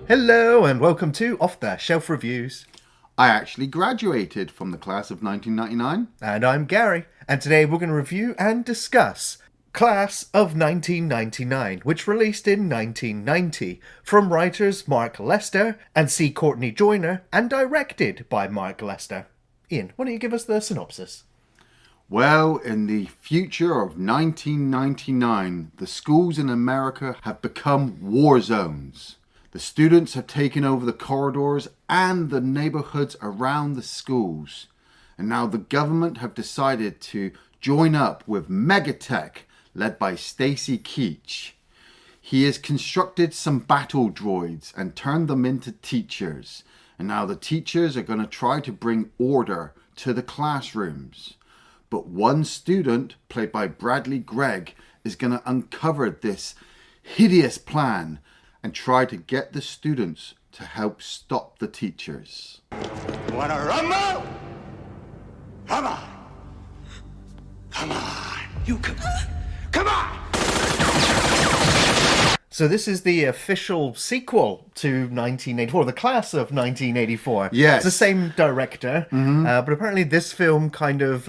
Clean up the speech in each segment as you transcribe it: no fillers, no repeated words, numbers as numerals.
Hello and welcome to Off the Shelf Reviews. I actually graduated from the class of 1999. And I'm Gary, and today we're going to review and discuss Class of 1999, which released in 1990, from writers Mark Lester and C. Courtney Joyner, and directed by Mark Lester. Ian, why don't you give us the synopsis? Well, in the future of 1999, the schools in America have become war zones. The students have taken over the corridors and the neighborhoods around the schools. And now the government have decided to join up with Megatech, led by Stacy Keach. He has constructed some battle droids and turned them into teachers. And now the teachers are going to try to bring order to the classrooms. But one student, played by Gregg, is going to uncover this hideous plan and try to get the students to help stop the teachers. Wanna rumble? Come on. Come on. You come on. Come on! So this is the official sequel to 1984, the Class of 1984. Yes. It's the same director, but apparently this film kind of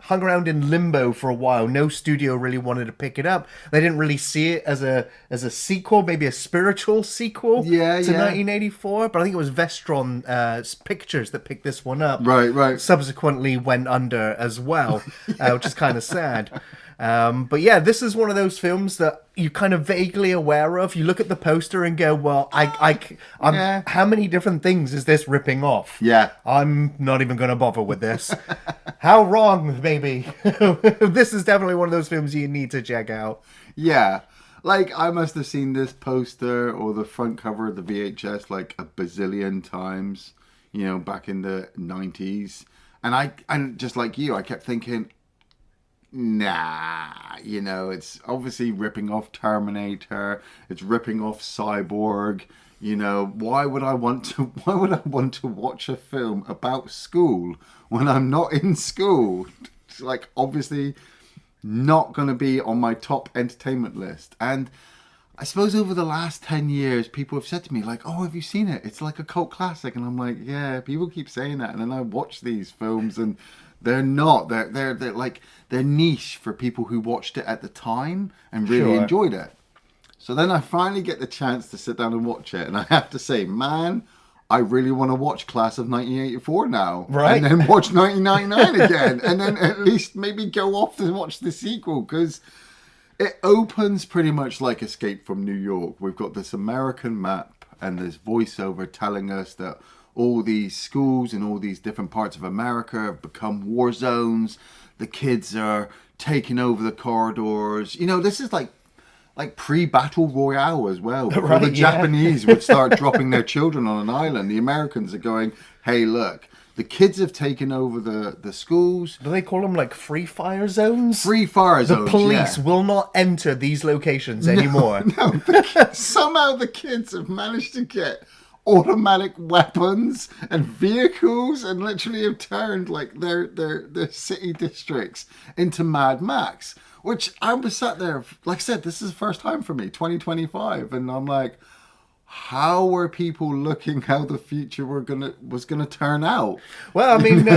hung around in limbo for a while. No studio really wanted to pick it up. They didn't really see it as a sequel, maybe a spiritual sequel to 1984. But I think it was Vestron Pictures that picked this one up. Right. Subsequently went under as well, which is kind of sad. But yeah, this is one of those films that you're kind of vaguely aware of. You look at the poster and go, well, how many different things is this ripping off? Yeah. I'm not even going to bother with this. How wrong, maybe. This is definitely one of those films you need to check out. Yeah. Like, I must have seen this poster or the front cover of the VHS like a bazillion times, back in the 90s. And just like you, I kept thinking, nah, it's obviously ripping off Terminator. It's ripping off Cyborg. Why would I want to watch a film about school when I'm not in school? It's like obviously not going to be on my top entertainment list. And I suppose over the last 10 years, people have said to me like, "Oh, have you seen it? It's like a cult classic." And I'm like, "Yeah, people keep saying that." And then I watch these films and they're not. They're niche for people who watched it at the time and really enjoyed it. So then I finally get the chance to sit down and watch it, and I have to say, man, I really want to watch Class of 1984 now, right? And then watch 1999 again, and then at least maybe go off and watch the sequel, because it opens pretty much like Escape from New York. We've got this American map and this voiceover telling us that all these schools in all these different parts of America have become war zones. The kids are taking over the corridors. This is like pre-battle royale as well. Before the Japanese would start dropping their children on an island, the Americans are going, hey, look, the kids have taken over the schools. Do they call them like free fire zones? Free fire zones, The police will not enter these locations anymore. No, somehow the kids have managed to get automatic weapons and vehicles and literally have turned like their city districts into Mad Max, which I was sat there, like I said, this is the first time for me, 2025, and I'm like, how were people looking how the future was gonna turn out? Well, I mean,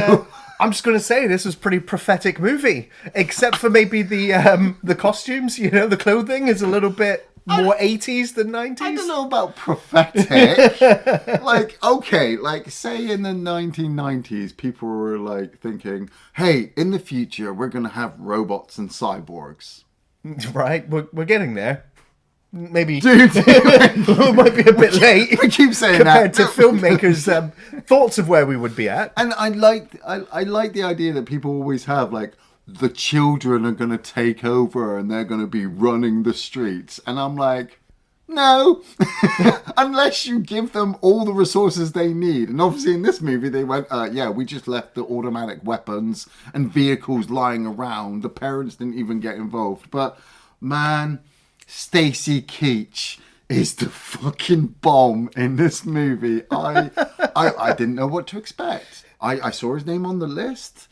I'm just going to say this was a pretty prophetic movie, except for maybe the costumes. The clothing is a little bit more 80s than 90s. I don't know about prophetic. Say in the 1990s, people were like thinking, hey, in the future, we're going to have robots and cyborgs. Right, we're getting there. Maybe Dude, it might be a bit late. We keep saying compared that to filmmakers' thoughts of where we would be at. And I like the idea that people always have, like, the children are going to take over and they're going to be running the streets. And I'm like, no, unless you give them all the resources they need. And obviously in this movie, they went, we just left the automatic weapons and vehicles lying around. The parents didn't even get involved. But man, Stacy Keach is the fucking bomb in this movie. I didn't know what to expect. I saw his name on the list.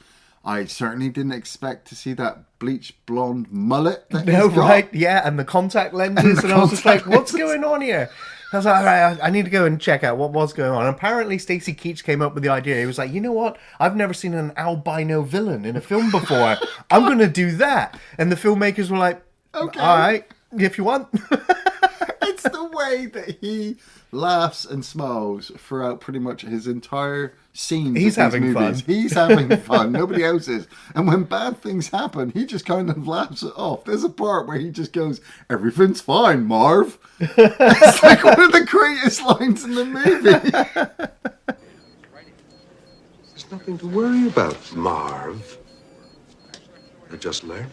I certainly didn't expect to see that bleached blonde mullet that he's got. Right, yeah, and the contact lenses, and I was just like, what's going on here? I was like, all right, I need to go and check out what was going on. Apparently, Stacy Keach came up with the idea. He was like, you know what? I've never seen an albino villain in a film before. I'm going to do that. And the filmmakers were like, Okay. all right, if you want. It's the way that he laughs and smiles throughout pretty much his entire scenes. He's of these having movies. fun. He's having fun. Nobody else is. And when bad things happen, he just kind of laughs it off. There's a part where he just goes, "Everything's fine, Marv." It's like one of the greatest lines in the movie. There's nothing to worry about, Marv. You're just learning.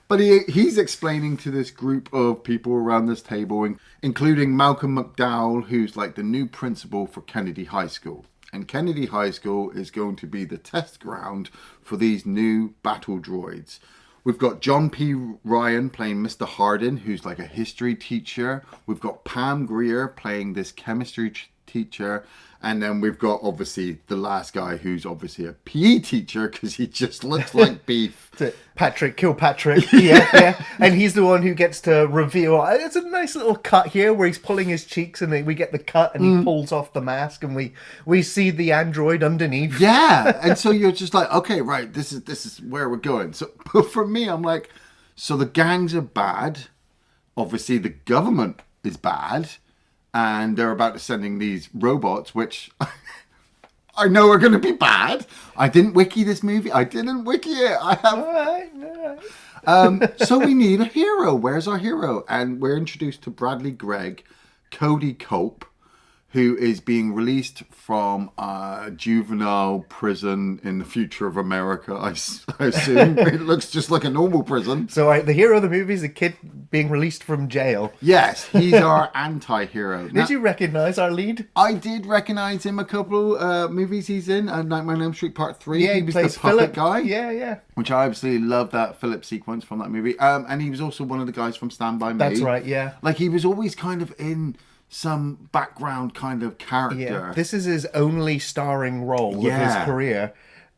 But he's explaining to this group of people around this table, including Malcolm McDowell, who's like the new principal for Kennedy High School. And Kennedy High School is going to be the test ground for these new battle droids. We've got John P. Ryan playing Mr. Hardin, who's like a history teacher. We've got Pam Grier playing this chemistry teacher. And then we've got, obviously, the last guy who's obviously a PE teacher because he just looks like beef. Patrick Kilpatrick. Yeah. And he's the one who gets to reveal. It's a nice little cut here where he's pulling his cheeks and we get the cut and he pulls off the mask and we see the android underneath. Yeah. And so you're just like, okay, right, this is where we're going. So but for me, I'm like, so the gangs are bad. Obviously, the government is bad. And they're about to sending these robots, which I know are going to be bad. I didn't wiki this movie. I didn't wiki it. I have. All right. So we need a hero. Where's our hero? And we're introduced to Bradley Gregg, Cody Cope, who is being released from a juvenile prison in the future of America, I assume. It looks just like a normal prison. So the hero of the movie is a kid being released from jail. Yes, he's our anti-hero. Did you recognize our lead? I did recognize him a couple movies he's in. Nightmare on Elm Street Part 3. Yeah, he was plays the puppet Philip. guy. Yeah. Which I absolutely love that Philip sequence from that movie. And he was also one of the guys from Stand By Me. That's right, yeah. Like, he was always kind of in some background kind of character. Yeah. This is his only starring role of his Yeah. career.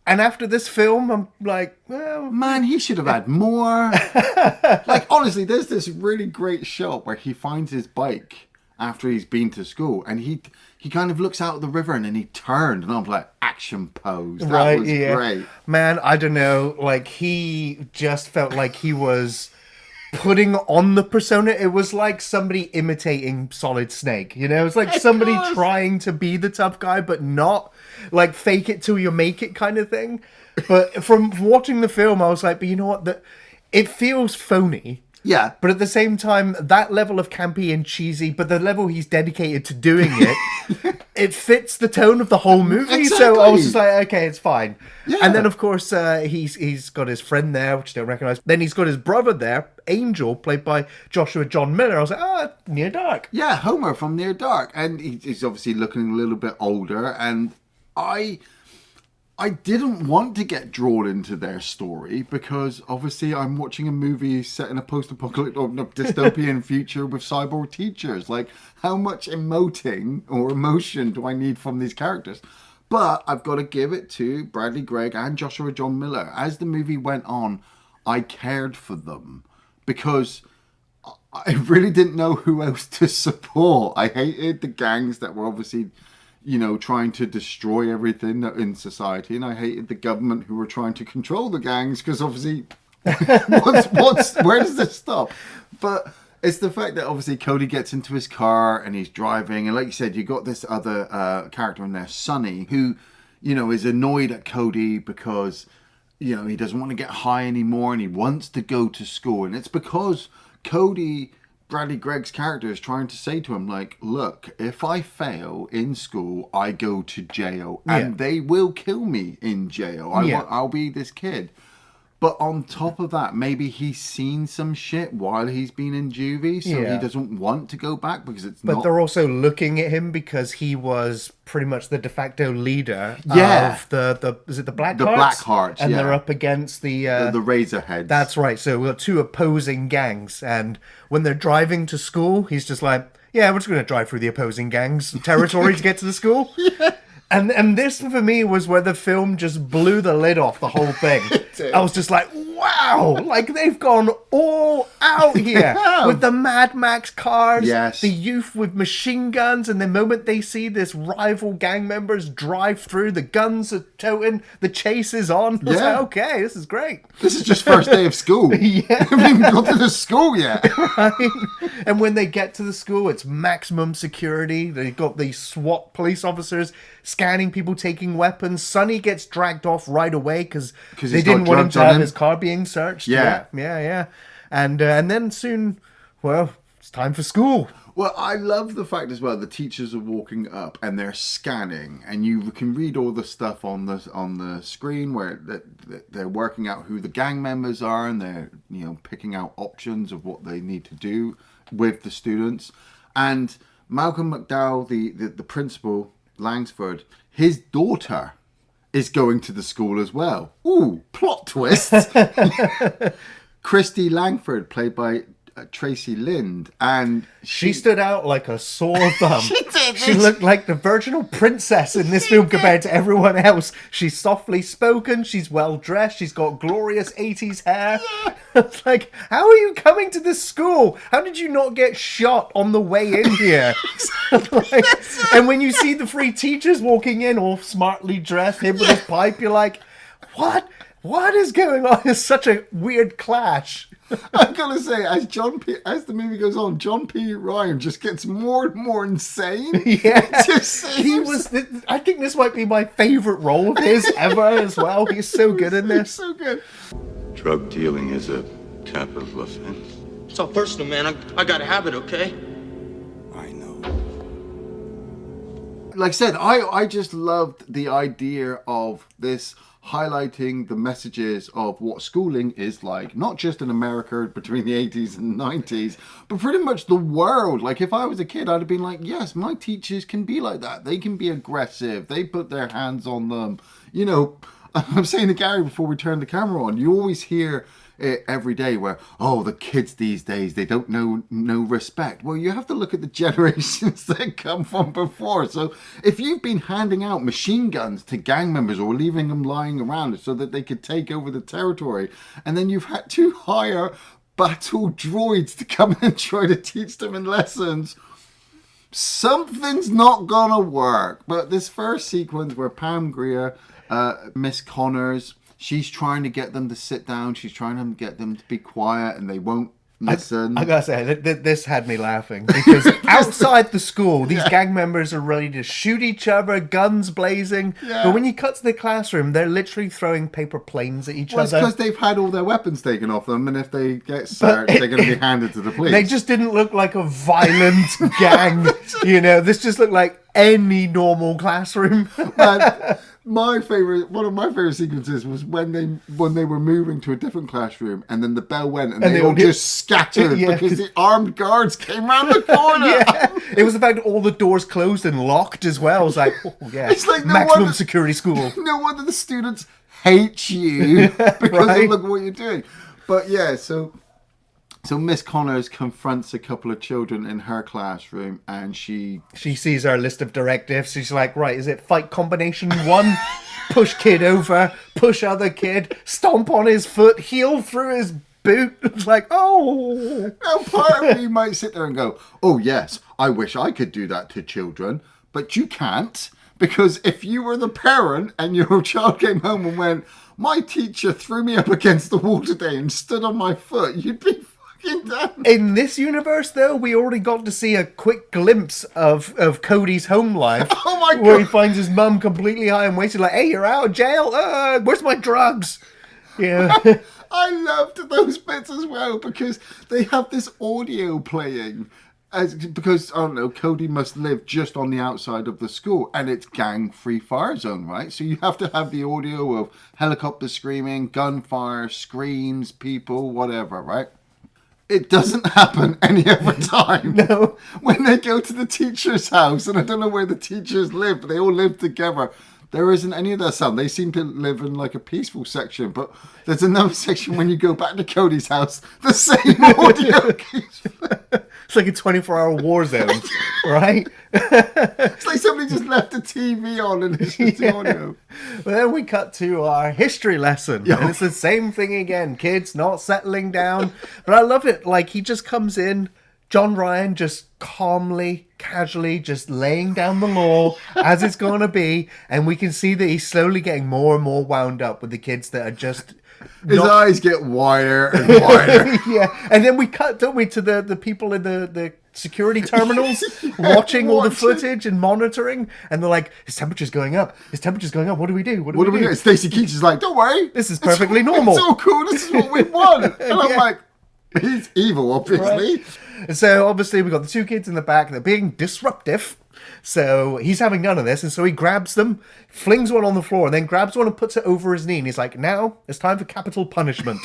And after this film, I'm like, well... Man, he should have had more. Like, honestly, there's this really great shot where he finds his bike after he's been to school, and he kind of looks out at the river, and then he turned, and I'm like, action pose. That was great. Man, I don't know. Like, he just felt like he was putting on the persona. It was like somebody imitating Solid Snake, you know? It's like somebody trying to be the tough guy, but not. Like, fake it till you make it kind of thing. But from watching the film, I was like, but you know what? It feels phony. Yeah. But at the same time, that level of campy and cheesy, but the level he's dedicated to doing it, it fits the tone of the whole movie. Exactly. So I was just like, okay, it's fine. Yeah. And then, of course, he's got his friend there, which I don't recognize. Then he's got his brother there, Angel, played by Joshua John Miller. I was like, Near Dark. Yeah, Homer from Near Dark. And he's obviously looking a little bit older. And I didn't want to get drawn into their story because obviously I'm watching a movie set in a post-apocalyptic or dystopian future with cyborg teachers. Like, how much emoting or emotion do I need from these characters? But I've got to give it to Bradley Gregg and Joshua John Miller. As the movie went on, I cared for them because I really didn't know who else to support. I hated the gangs that were obviously, you know, trying to destroy everything in society, and I hated the government who were trying to control the gangs because obviously, where does this stop? But it's the fact that obviously Cody gets into his car and he's driving, and like you said, you got this other character in there, Sonny, who, you know, is annoyed at Cody because, you know, he doesn't want to get high anymore and he wants to go to school, and it's because Cody, Bradley Gregg's character, is trying to say to him, like, look, if I fail in school, I go to jail and they will kill me in jail. I'll be this kid. But on top of that, maybe he's seen some shit while he's been in juvie, so he doesn't want to go back because it's not... But they're also looking at him because he was pretty much the de facto leader of the is it the Black Hearts? The Black Hearts, and they're up against the Razorheads. That's right. So we've got two opposing gangs, and when they're driving to school, he's just like, yeah, we're just going to drive through the opposing gangs' territory to get to the school. And this, for me, was where the film just blew the lid off the whole thing. I was just like, wow, wow, like they've gone all out here with the Mad Max cars, Yes. the youth with machine guns, and the moment they see this rival gang members drive through, the guns are toting, the chase is on. It's Yeah. like, okay, this is great. This is just first day of school. Yeah. I haven't even got to the school yet. Right? And when they get to the school, it's maximum security. They've got these SWAT police officers scanning people taking weapons. Sonny gets dragged off right away because they he's didn't got want him drugs to on have him. his car being searched. Yeah. Yeah. And then soon, well, it's time for school. Well, I love the fact as well the teachers are walking up and they're scanning, and you can read all the stuff on the screen where they're working out who the gang members are, and they're picking out options of what they need to do with the students. And Malcolm McDowell, the principal, Langsford, his daughter is going to the school as well. Ooh, plot twist! Christy Langford, played by Traci Lind, and She stood out like a sore thumb. She did. She looked like the virginal princess in this film compared to everyone else. She's softly spoken, she's well dressed, she's got glorious 80s hair. It's like, how are you coming to this school? How did you not get shot on the way in here? Like, and when you see the three teachers walking in all smartly dressed, him with his pipe, you're like, what? What is going on? It's such a weird clash. I'm gonna say, as the movie goes on, John P. Ryan just gets more and more insane. Yeah, He I think this might be my favorite role of his ever as well. He's so good in this. So good. Drug dealing is a capital offense. It's all personal, man. I got a habit, okay? I know. Like I said, I just loved the idea of this highlighting the messages of what schooling is like, not just in America between the 80s and 90s, but pretty much the world. Like, if I was a kid, I'd have been like, yes, my teachers can be like that. They can be aggressive. They put their hands on them. I'm saying to Gary before we turn the camera on, you always hear it every day where, oh, the kids these days, they don't know no respect. Well, you have to look at the generations that come from before. So if you've been handing out machine guns to gang members or leaving them lying around so that they could take over the territory, and then you've had to hire battle droids to come and try to teach them in lessons, something's not gonna work. But this first sequence where Pam Grier, Miss Connors, she's trying to get them to sit down. She's trying to get them to be quiet, and they won't listen. I gotta say, this had me laughing because outside the school, these gang members are ready to shoot each other, guns blazing. Yeah. But when you cut to the classroom, they're literally throwing paper planes at each Well, it's other. because they've had all their weapons taken off them, and if they get searched, they're going to be handed to the police. They just didn't look like a violent gang. This just looked like any normal classroom. And one of my favorite sequences was when they were moving to a different classroom, and then the bell went, and they all just scattered Yeah, because the armed guards came round the corner. Yeah, it was the fact that all the doors closed and locked as well. It was like, oh, yeah, It's like no maximum wonder- security school. No wonder the students hate you because Right. of look what you're doing. But yeah, so Miss Connors confronts a couple of children in her classroom, and she sees our list of directives. She's like, right, is it fight combination 1? Push kid over, push other kid, stomp on his foot, heel through his boot. It's like, oh. Now, part of me might sit there and go, oh, yes, I wish I could do that to children, but you can't, because if you were the parent and your child came home and went, my teacher threw me up against the wall today and stood on my foot, you'd be fucking done. In this universe, though, we already got to see a quick glimpse of Cody's home life. Oh my Where he God. finds his mum completely high and wasted, like, hey, you're out of jail. Where's my drugs? Yeah. I loved those bits as well because they have this audio playing. Because, I don't know, Cody must live just on the outside of the school, and it's gang-free fire zone, right? So you have to have the audio of helicopter screaming, gunfire, screams, people, whatever, right? It doesn't happen any other time. No. When they go to the teacher's house, and I don't know where the teachers live, but they all live together, there isn't any of that sound. They seem to live in like a peaceful section, but there's another section when you go back to Cody's house, the same audio keeps It's like a 24-hour war zone, right? It's like somebody just left the TV on and it's just the audio. But then we cut to our history lesson. Yeah. And it's the same thing again. Kids not settling down. But I love it. Like, he just comes in, John Ryan just calmly, casually, just laying down the law as it's going to be. And we can see that he's slowly getting more and more wound up with the kids that are just... His eyes get wider and wider. Yeah. And then we cut, don't we, to the people in the security terminals watching all the footage and monitoring. And they're like, his temperature's going up. His temperature's going up. What do we do? What do we do? Stacey Keach is like, don't worry. This is perfectly normal. It's all cool. This is what we want. And I'm like, he's evil, obviously. Right. So obviously we've got the two kids in the back. They're being disruptive. So he's having none of this. And so he grabs them, flings one on the floor, and then grabs one and puts it over his knee. And he's like, now it's time for capital punishment.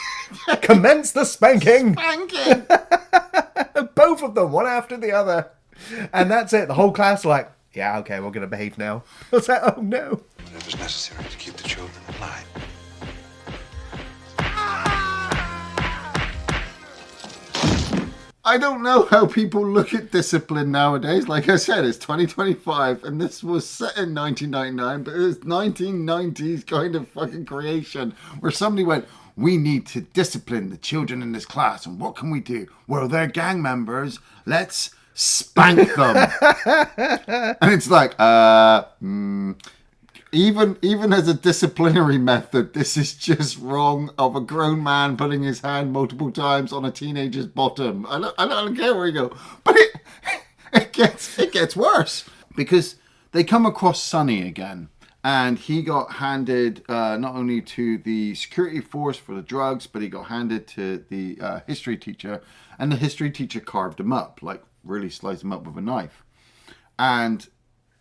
Commence the spanking. Spanking. Both of them, one after the other. And that's it. The whole class are like, yeah, okay, we're going to behave now. I was like, oh no. Whatever's necessary to keep the children alive. I don't know how people look at discipline nowadays. Like I said, it's 2025, and this was set in 1999, but it was 1990s kind of fucking creation where somebody went, we need to discipline the children in this class, and what can we do? Well, they're gang members. Let's spank them. And it's like, even as a disciplinary method, this is just wrong of a grown man putting his hand multiple times on a teenager's bottom. I don't care where you go. But it gets worse. Because they come across Sonny again. And he got handed not only to the security force for the drugs, but he got handed to the history teacher. And the history teacher carved him up, like really sliced him up with a knife. And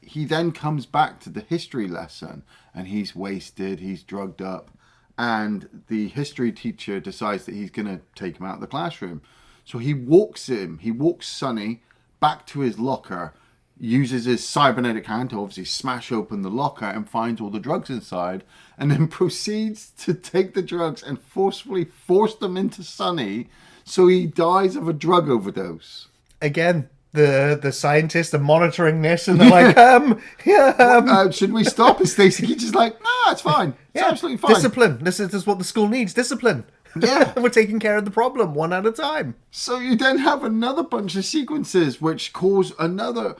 he then comes back to the history lesson and he's wasted, he's drugged up, and the history teacher decides that he's going to take him out of the classroom. So he walks Sonny back to his locker, uses his cybernetic hand to obviously smash open the locker and finds all the drugs inside, and then proceeds to take the drugs and forcefully force them into Sonny so he dies of a drug overdose. Again, the scientists are monitoring this, and they're like, should we stop? And Stacey Keach is like, no, it's fine. It's absolutely fine. Discipline. This is what the school needs. Discipline. Yeah. We're taking care of the problem one at a time. So you then have another bunch of sequences which cause another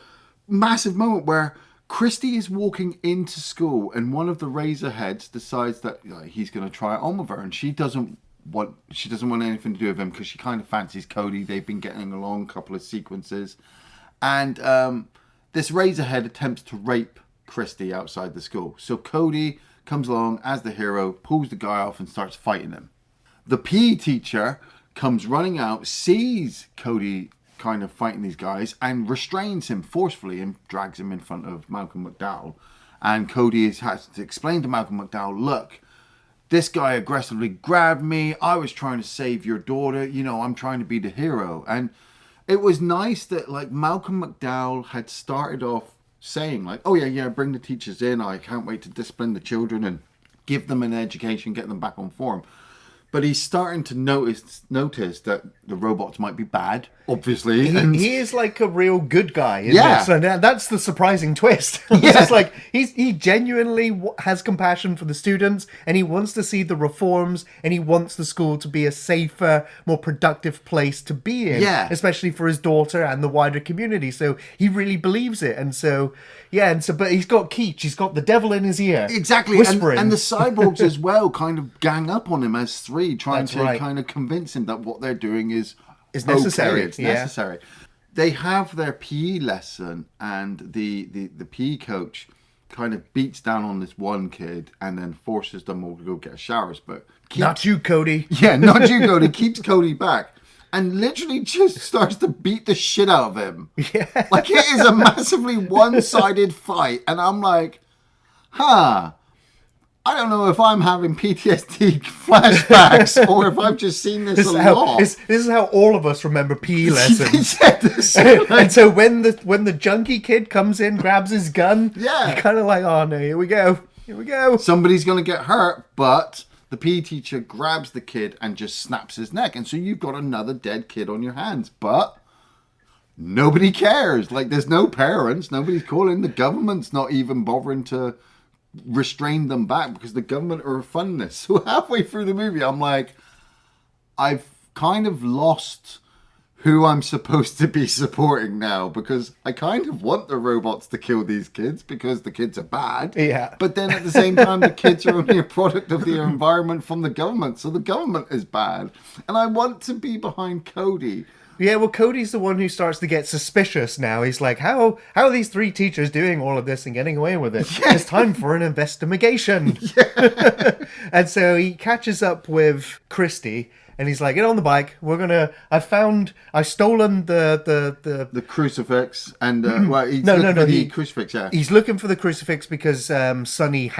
massive moment where Christy is walking into school and one of the Razorheads decides that he's going to try it on with her, and she doesn't want anything to do with him because she kind of fancies Cody. They've been getting along a couple of sequences, and this Razorhead attempts to rape Christy outside the school. So Cody comes along as the hero, pulls the guy off and starts fighting him. The PE teacher comes running out, sees Cody kind of fighting these guys and restrains him forcefully and drags him in front of Malcolm McDowell. And Cody has to explain to Malcolm McDowell, look, this guy aggressively grabbed me. I was trying to save your daughter. I'm trying to be the hero. And it was nice that Malcolm McDowell had started off saying oh yeah, bring the teachers in. I can't wait to discipline the children and give them an education, get them back on form. But he's starting to notice that the robots might be bad, obviously. He is like a real good guy in Yeah. this. And that's the surprising twist. It's just he genuinely has compassion for the students, and he wants to see the reforms, and he wants the school to be a safer, more productive place to be in. Yeah. Especially for his daughter and the wider community. So he really believes it. And so, but he's got Keach. He's got the devil in his ear. Exactly. Whispering. And the cyborgs as well kind of gang up on him as three, trying to kind of convince him that what they're doing is necessary. Okay, it's necessary. They have their PE lesson, and the PE coach kind of beats down on this one kid and then forces them all to go get showers. But not you, Cody. Yeah, not you, Cody. Keeps Cody back. And literally just starts to beat the shit out of him. Yeah. It is a massively one-sided fight. And I'm like, I don't know if I'm having PTSD flashbacks or if I've just seen this a lot. This is how all of us remember PE lessons. Yeah, and so when the junkie kid comes in, grabs his gun, you're kind of like, oh no, here we go. Somebody's going to get hurt, but the PE teacher grabs the kid and just snaps his neck. And so you've got another dead kid on your hands. But nobody cares. Like, there's no parents. Nobody's calling. The government's not even bothering to restrain them back because the government are funding this. So halfway through the movie, I'm like, I've kind of lost who I'm supposed to be supporting now, because I kind of want the robots to kill these kids because the kids are bad. Yeah. But then at the same time, the kids are only a product of the environment from the government. So the government is bad. And I want to be behind Cody. Yeah, well, Cody's the one who starts to get suspicious now. He's like, how are these three teachers doing all of this and getting away with it? Yeah. It's time for an investigation. Yeah. And so he catches up with Christy. And he's like, get on the bike. I've stolen the crucifix. And, well, he's looking for the crucifix, yeah. He's looking for the crucifix because Sonny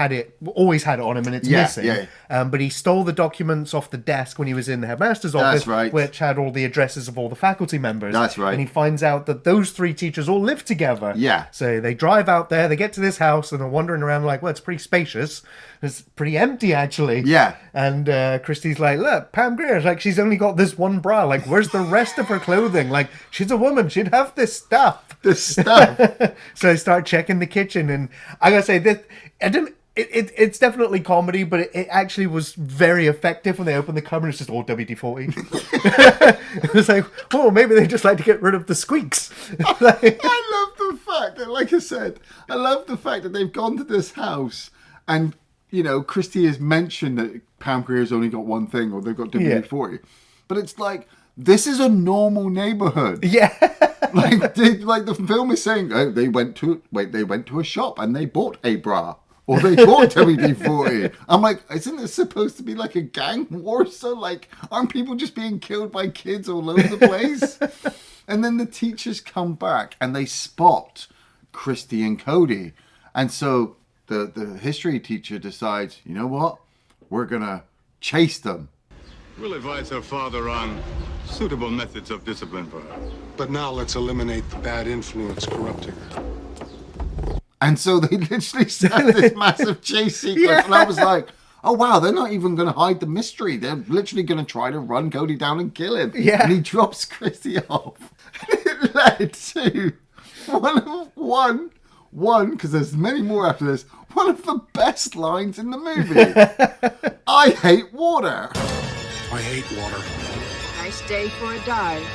always had it on him and it's missing. Yeah. But he stole the documents off the desk when he was in the headmaster's office. That's right. Which had all the addresses of all the faculty members. That's right. And he finds out that those three teachers all live together. Yeah. So they drive out there, they get to this house, and they're wandering around like, well, it's pretty spacious. It's pretty empty, actually. Yeah. And Christy's like, look, Pam Greer's like, she's only got this one bra. Like, where's the rest of her clothing? Like, she's a woman. She'd have this stuff. So I start checking the kitchen, and I gotta say, it's definitely comedy, but it actually was very effective when they opened the cupboard. It's just all WD-40. It's like, oh, maybe they just like to get rid of the squeaks. I love the fact that, like I said, I love the fact that they've gone to this house and, you know, Christy has mentioned that Pam Greer's only got one thing, or they've got WD-40. Yeah. But it's like, this is a normal neighborhood. Yeah. like the film is saying, oh, they went to a shop and they bought a bra. Or they bought WD-40. I'm like, isn't this supposed to be like a gang war? So, like, aren't people just being killed by kids all over the place? And then the teachers come back and they spot Christy and Cody. And so the history teacher decides, you know what? We're going to chase them. We'll advise her father on suitable methods of discipline for her. But now let's eliminate the bad influence corrupting her. And so they literally set this massive chase sequence. Yeah. And I was like, oh, wow, they're not even going to hide the mystery. They're literally going to try to run Cody down and kill him. Yeah. And he drops Christy off. And it led to one, because there's many more after this, one of the best lines in the movie. I hate water. I hate water. Nice day for a dive.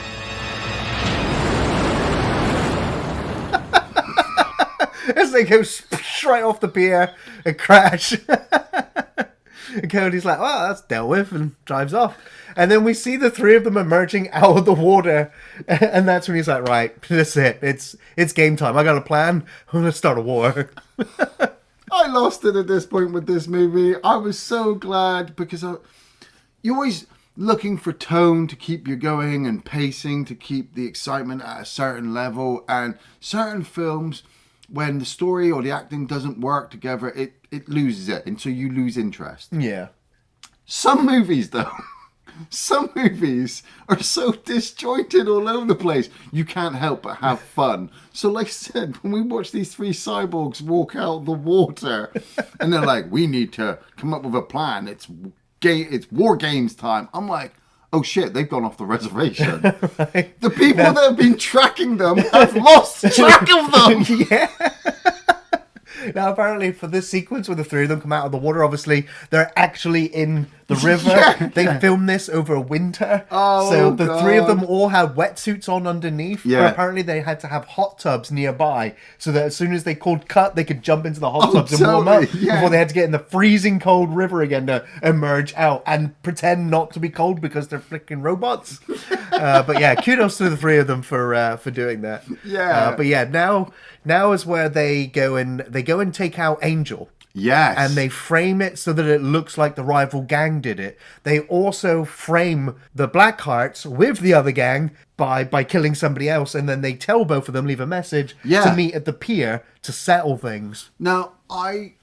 As they go straight off the pier and crash. And Cody's like, well, that's dealt with, and drives off. And then we see the three of them emerging out of the water. And that's when he's like, right, that's it. It's game time. I got a plan. I'm going to start a war. I lost it at this point with this movie. I was so glad because you're always looking for tone to keep you going and pacing to keep the excitement at a certain level. And certain films, when the story or the acting doesn't work together, it loses it. And so you lose interest. Yeah. Some movies, though, some movies are so disjointed all over the place, you can't help but have fun. So like I said, when we watch these three cyborgs walk out the water, and they're like, we need to come up with a plan. It's war games time. I'm like, oh shit, they've gone off the reservation. Right. The people that have been tracking them have lost track of them. Yeah. Now, apparently, for this sequence where the three of them come out of the water, obviously, they're actually in the river. Yeah. They filmed this over winter. Oh, so the God. three of them all had wetsuits on underneath. Yeah. But apparently, they had to have hot tubs nearby so that as soon as they called cut, they could jump into the hot tubs and warm up before they had to get in the freezing cold river again to emerge out and pretend not to be cold because they're freaking robots. But yeah, kudos to the three of them for doing that. Yeah. But yeah, now is where they go and take out Angel. Yes. And they frame it so that it looks like the rival gang did it. They also frame the Blackhearts with the other gang by killing somebody else, and then they tell both of them, leave a message to meet at the pier to settle things. Now, I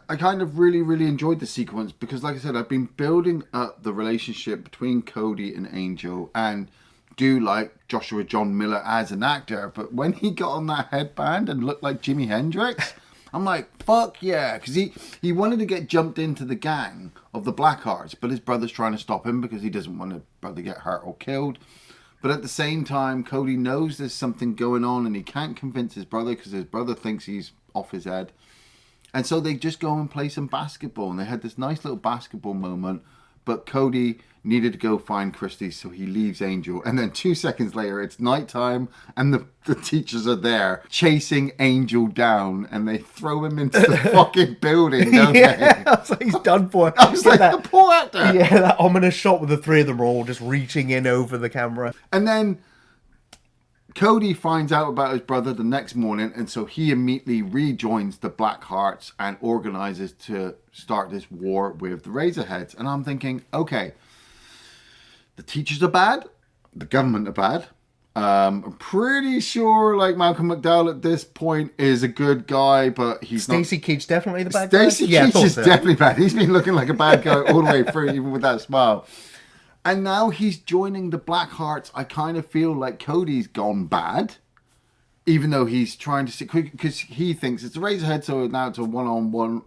kind of really, really enjoyed the sequence because, like I said, I've been building up the relationship between Cody and Angel and do like Joshua John Miller as an actor, but when he got on that headband and looked like Jimi Hendrix, I'm like, fuck yeah, because he wanted to get jumped into the gang of the Blackhearts, but his brother's trying to stop him because he doesn't want his brother to get hurt or killed. But at the same time, Cody knows there's something going on and he can't convince his brother because his brother thinks he's off his head. And so they just go and play some basketball. And they had this nice little basketball moment. But Cody needed to go find Christy, so he leaves Angel. And then 2 seconds later, it's nighttime, and the teachers are there chasing Angel down, and they throw him into the fucking building, don't they? I was like, he's done for. I was like, the poor actor. Yeah, that ominous shot with the three of them all just reaching in over the camera. And then Cody finds out about his brother the next morning, and so he immediately rejoins the Blackhearts and organizes to start this war with the Razorheads. And I'm thinking, okay, the teachers are bad, the government are bad. I'm pretty sure like Malcolm McDowell at this point is a good guy, but he's Stacey Keach's definitely the bad Stacey guy. Keach is definitely bad. He's been looking like a bad guy all the way through, even with that smile. And now he's joining the Blackhearts. I kind of feel like Cody's gone bad, even though he's trying to see, because he thinks it's a Razorhead, so now it's a one-on-one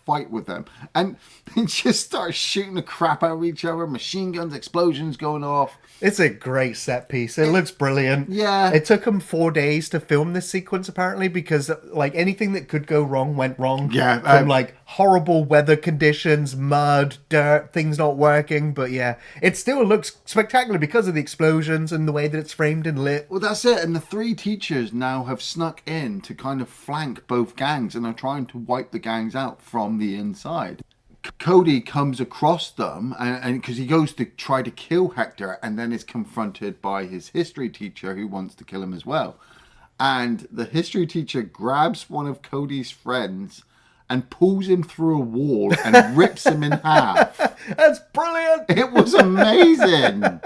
fight with them. And they just start shooting the crap out of each other, machine guns, explosions going off. It's a great set piece. It looks brilliant. Yeah. It took them 4 days to film this sequence, apparently, because like anything that could go wrong went wrong. Yeah. From like horrible weather conditions, mud, dirt, things not working. But yeah, it still looks spectacular because of the explosions and the way that it's framed and lit. Well, that's it. And the three teachers now have snuck in to kind of flank both gangs and are trying to wipe the gangs out from the inside. Cody comes across them and because he goes to try to kill Hector and then is confronted by his history teacher who wants to kill him as well. And the history teacher grabs one of Cody's friends and pulls him through a wall and rips him in half. That's brilliant. It was amazing.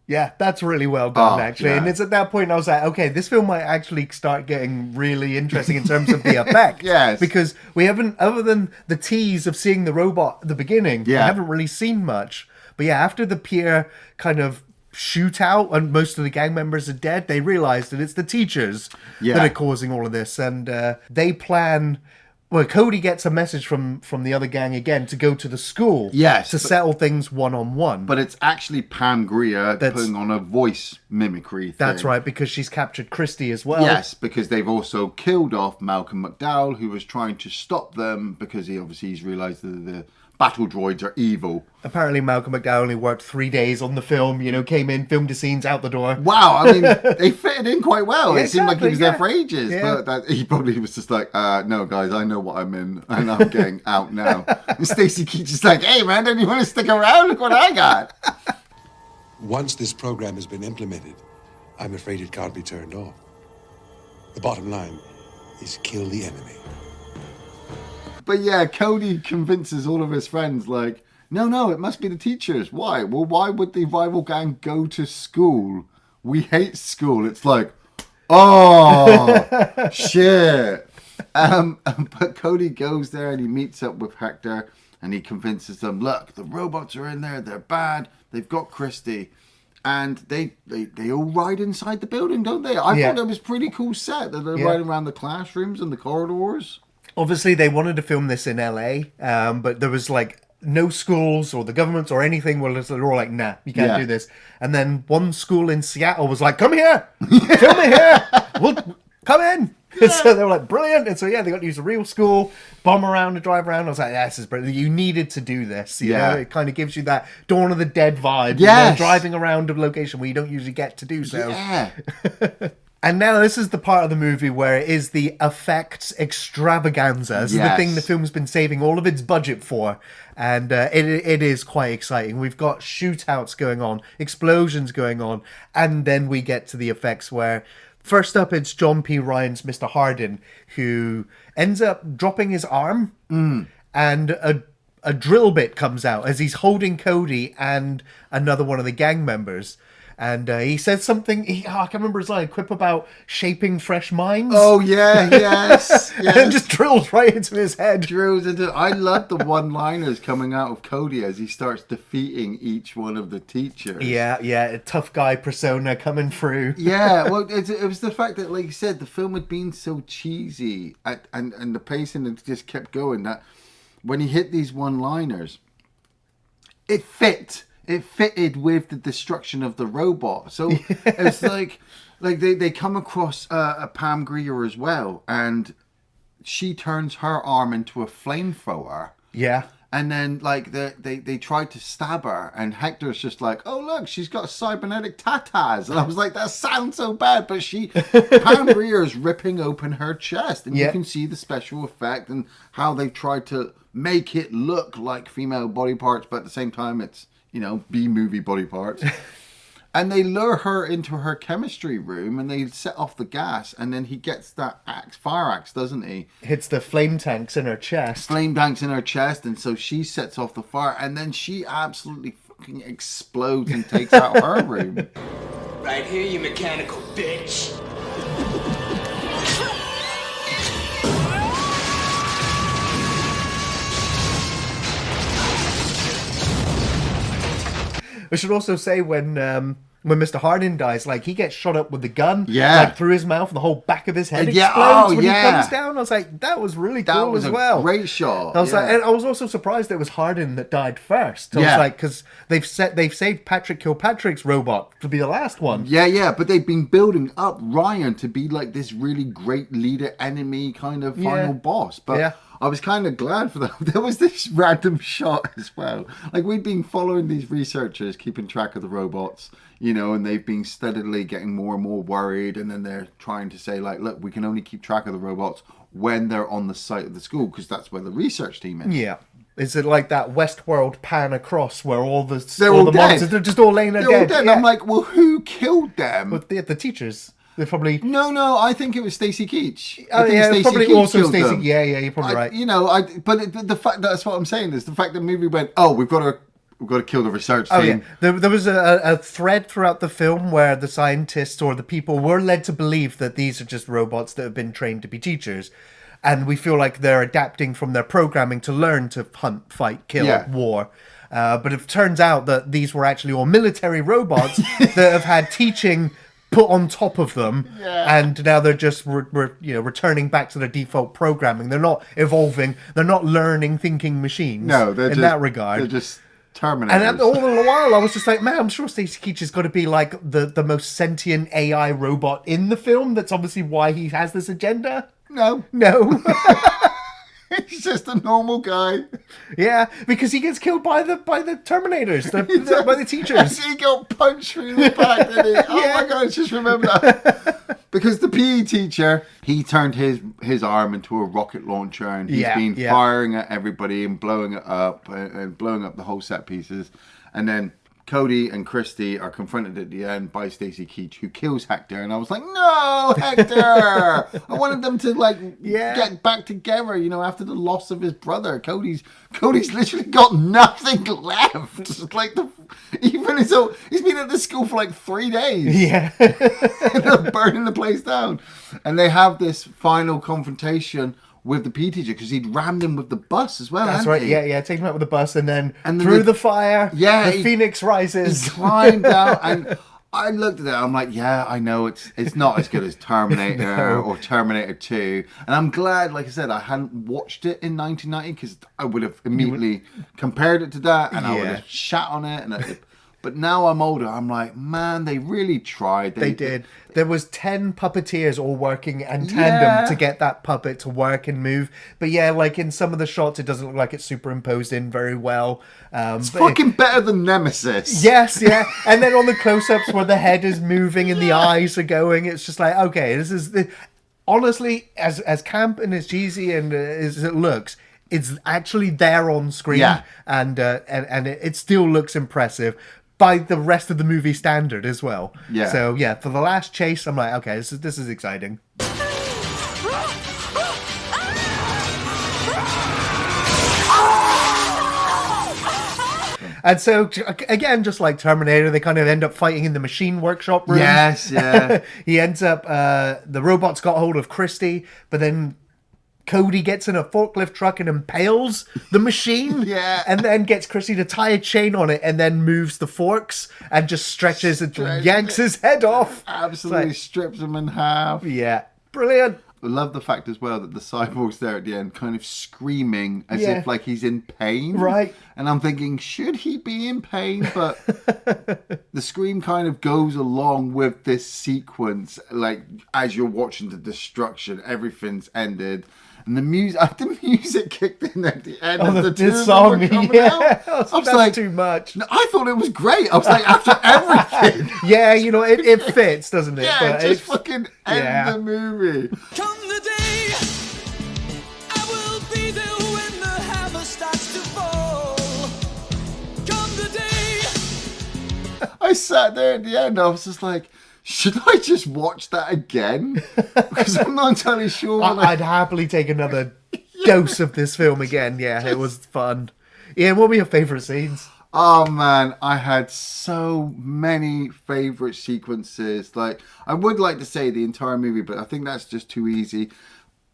Yeah, that's really well done, actually. Yeah. And it's at that point I was like, okay, this film might actually start getting really interesting in terms of the effect. Yes. Because we haven't, other than the tease of seeing the robot at the beginning, we haven't really seen much. But yeah, after the Pierre kind of shootout and most of the gang members are dead, they realize that it's the teachers that are causing all of this. And they plan... Well, Cody gets a message from the other gang again to go to the school. Yes. To settle things one-on-one. But it's actually Pam Grier putting on a voice mimicry thing. That's right, because she's captured Christy as well. Yes, because they've also killed off Malcolm McDowell, who was trying to stop them because he's realised that the battle droids are evil. Apparently Malcolm McDowell only worked 3 days on the film, came in, filmed his scenes, out the door. Wow, I mean, they fitted in quite well. Yeah, it seemed like he was there for exactly, ages. yeah. But he probably was just like, no, guys, I know what I'm in, and I'm getting out now. And Stacey Keach is like, hey, man, don't you want to stick around? Look what I got. Once this program has been implemented, I'm afraid it can't be turned off. The bottom line is kill the enemy. But yeah, Cody convinces all of his friends, like, no, it must be the teachers. Why? Well, why would the rival gang go to school? We hate school. It's like, oh, shit. But Cody goes there and he meets up with Hector and he convinces them, look, the robots are in there. They're bad. They've got Christy. And they all ride inside the building, don't they? I thought it was pretty cool set that they're riding around the classrooms and the corridors. Obviously, they wanted to film this in LA, but there was like no schools or the government or anything. Well, they're all like, nah, you can't do this. And then one school in Seattle was like, come here, film it here, we'll come in. Yeah. So they were like, brilliant. And so, they got to use a real school, bomb around and drive around. I was like, this is brilliant. You needed to do this. You know, it kind of gives you that Dawn of the Dead vibe. Yes. Driving around a location where you don't usually get to do so. Yeah. And now this is the part of the movie where it is the effects extravaganza. This is the thing the film's been saving all of its budget for. And it is quite exciting. We've got shootouts going on, explosions going on, and then we get to the effects where... First up, it's John P. Ryan's Mr. Hardin, who ends up dropping his arm, and a drill bit comes out as he's holding Cody and another one of the gang members. And he says something, I can't remember his line, a quip about shaping fresh minds. Oh, yeah, yes. And it just drills right into his head. I love the one-liners coming out of Cody as he starts defeating each one of the teachers. Yeah, a tough guy persona coming through. Yeah, well, it was the fact that, like you said, the film had been so cheesy and the pacing had just kept going that when he hit these one-liners, it fitted with the destruction of the robot. So it's like they come across a Pam Grier as well, and she turns her arm into a flamethrower. Yeah. And then, like, they tried to stab her, and Hector's just like, oh, look, she's got cybernetic tatas. And I was like, that sounds so bad. But Pam Grier's ripping open her chest, and you can see the special effect and how they tried to make it look like female body parts, but at the same time, it's, B-movie body parts. And they lure her into her chemistry room, and they set off the gas, and then he gets that fire axe, doesn't he? Hits the flame tanks in her chest. Flame tanks in her chest, and so she sets off the fire, and then she absolutely fucking explodes and takes out her room. Right here, you mechanical bitch. We should also say when Mr. Hardin dies, like, he gets shot up with the gun, Yeah. like, through his mouth, and the whole back of his head Yeah, explodes when yeah. he comes down. I was like, that was really That cool was as a well. great shot. I was yeah. like, and I was also surprised it was Hardin that died first. I was Yeah. like, because they've saved Patrick Kilpatrick's robot to be the last one. Yeah, but they've been building up Ryan to be like this really great leader, enemy kind of final boss. But Yeah. I was kind of glad for that. There was this random shot as well. Like, we'd been following these researchers, keeping track of the robots, and they've been steadily getting more and more worried. And then they're trying to say, like, look, we can only keep track of the robots when they're on the site of the school, because that's where the research team is. Yeah. Is it like that Westworld pan across where all the They're all dead. monsters, they're just all laying there They're all dead? dead. Yeah. I'm like, well, who killed them? But the teachers. They're probably... No, I think it was Stacey Keach. Oh, I think yeah, Stacey probably Keach also killed Stacey. them. Yeah, you're probably right. But the fact, that's what I'm saying, is the fact that the movie went, oh, we've got to kill the research team. Oh, yeah. There was a thread throughout the film where the scientists or the people were led to believe that these are just robots that have been trained to be teachers. And we feel like they're adapting from their programming to learn to hunt, fight, kill, war. But it turns out that these were actually all military robots that have had teaching put on top of them, and now they're just returning back to their default programming. They're not evolving. They're not learning thinking machines. No, they're in that regard. They're just Terminators. And all the while, I was just like, man, I'm sure Stacey Keach has got to be like the most sentient AI robot in the film. That's obviously why he has this agenda. No. He's just a normal guy. Yeah, because he gets killed by the Terminators, by the teachers. He got punched through the back, didn't he? Oh my god, just remember that. Because the PE teacher, he turned his arm into a rocket launcher, and he's been firing at everybody and blowing it up and blowing up the whole set pieces. And then Cody and Christy are confronted at the end by Stacey Keach, who kills Hector, and I was like, no, Hector! I wanted them to get back together, after the loss of his brother. Cody's literally got nothing left. Like he's been at this school for like 3 days. Yeah. They're burning the place down. And they have this final confrontation with the PE teacher, because he'd rammed him with the bus as well. That's right. He? Yeah. Take him out with the bus, and then through the fire. Yeah, the Phoenix rises. He climbed out, and I looked at it. I'm like, yeah, I know it's not as good as Terminator or Terminator 2, and I'm glad, like I said, I hadn't watched it in 1990, because I would have immediately compared it to that, and I would have shat on it. But now I'm older, I'm like, man, they really tried. They did. There was 10 puppeteers all working in tandem to get that puppet to work and move. But yeah, like in some of the shots, it doesn't look like it's superimposed in very well. It's fucking better than Nemesis. Yes, yeah. And then on the close-ups where the head is moving and the eyes are going, it's just like, okay, this is... Honestly, as camp and as cheesy and as it looks, it's actually there on screen. Yeah. And it still looks impressive by the rest of the movie standard as well. Yeah. So yeah, for the last chase, I'm like, okay, this is exciting. And so, again, just like Terminator, they kind of end up fighting in the machine workshop room. Yes, yeah. He ends up, the robots got hold of Christy, but then Cody gets in a forklift truck and impales the machine. Yeah. And then gets Christy to tie a chain on it and then moves the forks and just stretches and yanks his head off. Absolutely strips him in half. Yeah. Brilliant. love the fact as well that the cyborg's there at the end kind of screaming as Yeah. if like he's in pain. Right. And I'm thinking, should he be in pain? But the scream kind of goes along with this sequence, like as you're watching the destruction, everything's ended. And the music kicked in at the end of the two this of them were song, coming yeah. out. I was That's like, too much. no, I thought it was great. I was like, after everything. Yeah, you know, it fits, doesn't it? Yeah, But just it's fucking end yeah. the movie. Come the day, I will be there when the hammer starts to fall. Come the day. I sat there at the end. I was just like, should I just watch that again? Because I'm not entirely sure. I'd happily take another dose of this film again. Yeah, it was fun. Ian, what were your favourite scenes? Oh man, I had so many favourite sequences. Like, I would like to say the entire movie, but I think that's just too easy.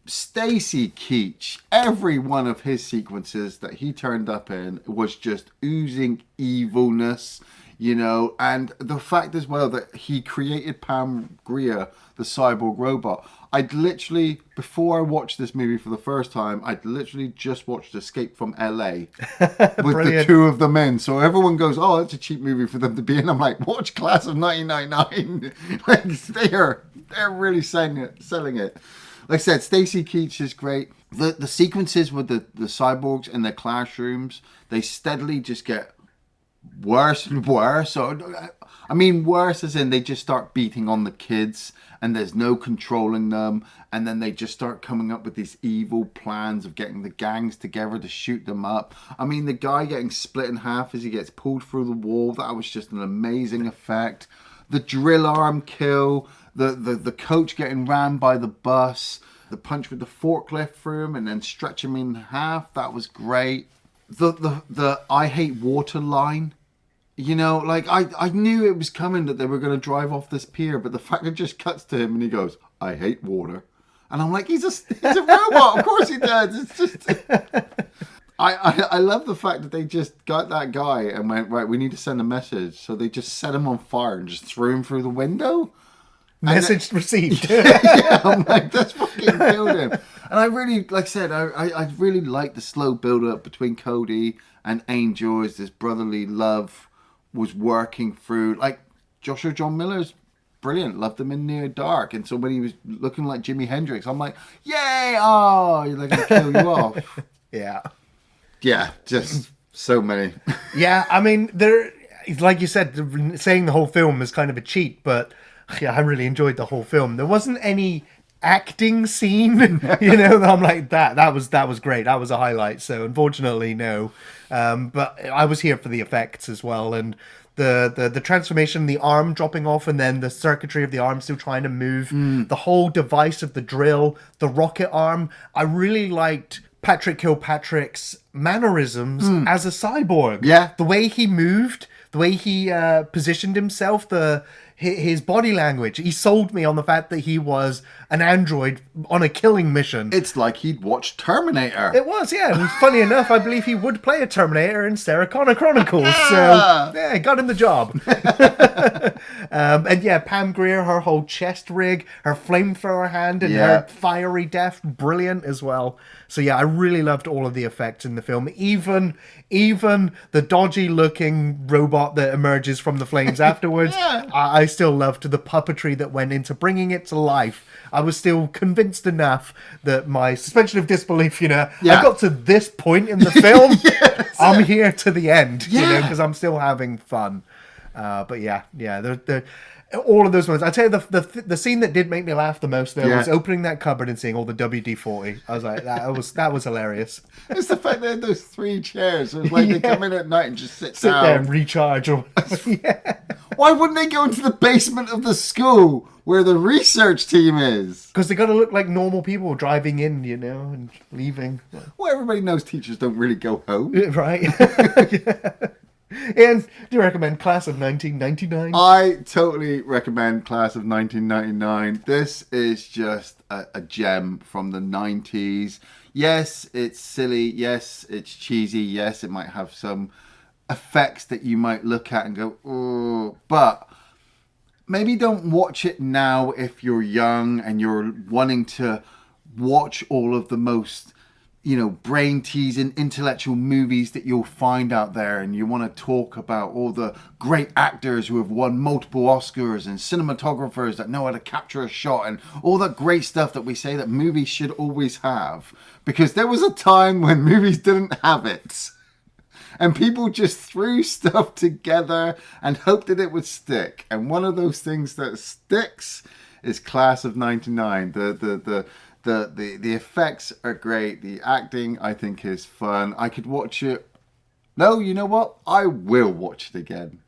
Stacy Keach, every one of his sequences that he turned up in was just oozing evilness, you know, and the fact as well that he created Pam Grier, the cyborg robot. I'd literally, before I watched this movie for the first time, I'd literally just watched Escape from LA with the two of them in. So everyone goes, oh, that's a cheap movie for them to be in. I'm like, watch Class of 1999. Like, they're really selling it. Like I said, Stacy Keach is great. The sequences with the cyborgs in their classrooms, they steadily just get worse and worse. So, I mean, worse as in they just start beating on the kids and there's no controlling them. And then they just start coming up with these evil plans of getting the gangs together to shoot them up. I mean, the guy getting split in half as he gets pulled through the wall, that was just an amazing effect. The drill arm kill, the coach getting ran by the bus, the punch with the forklift through him and then stretch him in half, that was great. The I hate water line, you know, like I knew it was coming that they were going to drive off this pier, but the fact it just cuts to him and he goes, I hate water. And I'm like, he's a robot, of course he does. It's just... I love the fact that they just got that guy and went, right, we need to send a message. So they just set him on fire and just threw him through the window. Message received. Yeah, I'm like, that's fucking killed him. And I really, like I said, I really like the slow build-up between Cody and Angel as this brotherly love was working through. Like, Joshua John Miller's brilliant. Loved him in Near Dark. And so when he was looking like Jimi Hendrix, I'm like, yay! Oh, they're going to kill you off. Yeah. Yeah, just so many. Yeah, I mean, like you said, saying the whole film is kind of a cheat, but yeah, I really enjoyed the whole film. There wasn't any acting scene, you know, I'm like, that was great. That was a highlight. So unfortunately, no. But I was here for the effects as well, and the transformation, the arm dropping off, and then the circuitry of the arm still trying to move, the whole device of the drill, the rocket arm. I really liked Patrick Kilpatrick's mannerisms as a cyborg. Yeah. The way he moved, the way he positioned himself, his body language. He sold me on the fact that he was an android on a killing mission. It's like he'd watched Terminator. It was, yeah. And funny enough, I believe he would play a Terminator in Sarah Connor Chronicles. So, yeah, got him the job. And yeah, Pam Grier, her whole chest rig, her flamethrower hand, and her fiery death, brilliant as well. So yeah, I really loved all of the effects in the film. Even the dodgy-looking robot that emerges from the flames afterwards. I still loved the puppetry that went into bringing it to life. I was still convinced enough that my suspension of disbelief, you know, I got to this point in the film, I'm here to the end, you know, because I'm still having fun. But yeah, all of those ones. I tell you, the scene that did make me laugh the most though was opening that cupboard and seeing all the WD-40. I was like, that was hilarious. It's the fact they had those 3 chairs. It was like they come in at night and just sit down. There and recharge. Why wouldn't they go into the basement of the school where the research team is? Because they got to look like normal people driving in, you know, and leaving. Well, everybody knows teachers don't really go home. Right. And do you recommend Class of 1999? I totally recommend Class of 1999. This is just a gem from the 90s. Yes, it's silly. Yes, it's cheesy. Yes, it might have some effects that you might look at and go, oh, but maybe don't watch it now if you're young and you're wanting to watch all of the most, brain teasing intellectual movies that you'll find out there, and you want to talk about all the great actors who have won multiple Oscars and cinematographers that know how to capture a shot and all that great stuff that we say that movies should always have, because there was a time when movies didn't have it. And people just threw stuff together and hoped that it would stick. And one of those things that sticks is Class of '99. The effects are great. The acting, I think, is fun. I could watch it. No, you know what? I will watch it again.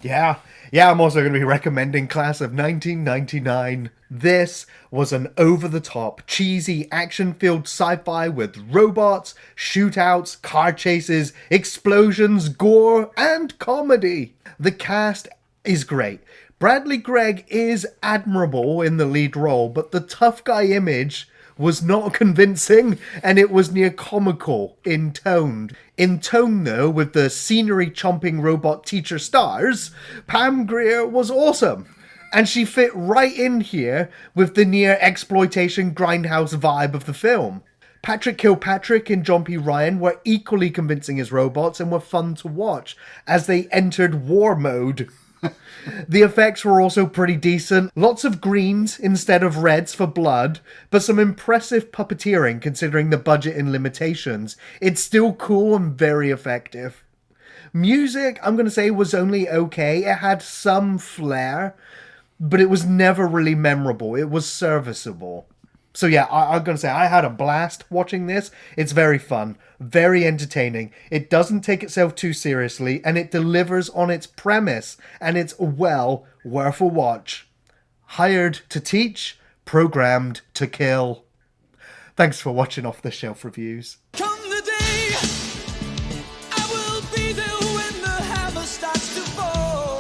Yeah, I'm also going to be recommending Class of 1999. This was an over-the-top, cheesy, action-filled sci-fi with robots, shootouts, car chases, explosions, gore, and comedy. The cast is great. Bradley Gregg is admirable in the lead role, but the tough guy image was not convincing, and it was near comical in tone. In tone, though, with the scenery-chomping robot teacher stars, Pam Grier was awesome. And she fit right in here with the near-exploitation grindhouse vibe of the film. Patrick Kilpatrick and John P. Ryan were equally convincing as robots and were fun to watch as they entered war mode. The effects were also pretty decent. Lots of greens instead of reds for blood, but some impressive puppeteering considering the budget and limitations. It's still cool and very effective. Music, I'm going to say, was only okay. It had some flair, but it was never really memorable. It was serviceable. So yeah, I'm going to say I had a blast watching this. It's very fun, very entertaining. It doesn't take itself too seriously, and it delivers on its premise, and it's well worth a watch. Hired to teach, programmed to kill. Thanks for watching Off the Shelf Reviews. Come the day, I will be there when the hammer starts to fall.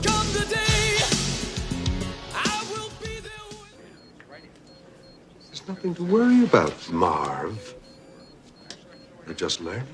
Come the day, I will be there when... There's nothing to worry about, Marv. I just learned.